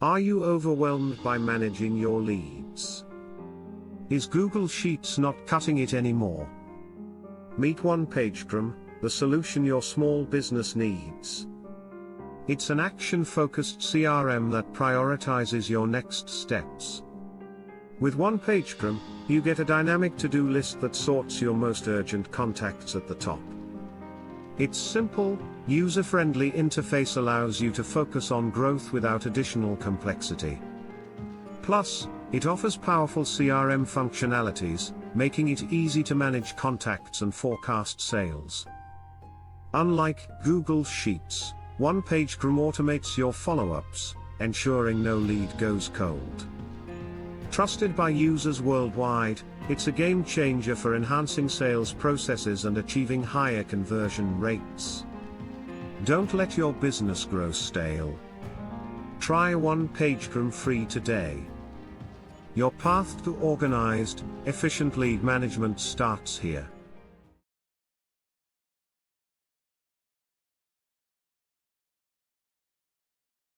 Are you overwhelmed by managing your leads? Is Google Sheets not cutting it anymore? Meet OnePageCRM, the solution your small business needs. It's an action-focused CRM that prioritizes your next steps. With OnePageCRM, you get a dynamic to-do list that sorts your most urgent contacts at the top. Its simple, user-friendly interface allows you to focus on growth without additional complexity. Plus, it offers powerful CRM functionalities, making it easy to manage contacts and forecast sales. Unlike Google Sheets, OnePageCRM automates your follow-ups, ensuring no lead goes cold. Trusted by users worldwide, it's a game changer for enhancing sales processes and achieving higher conversion rates. Don't let your business grow stale. Try OnePageCRM free today. Your path to organized, efficient lead management starts here.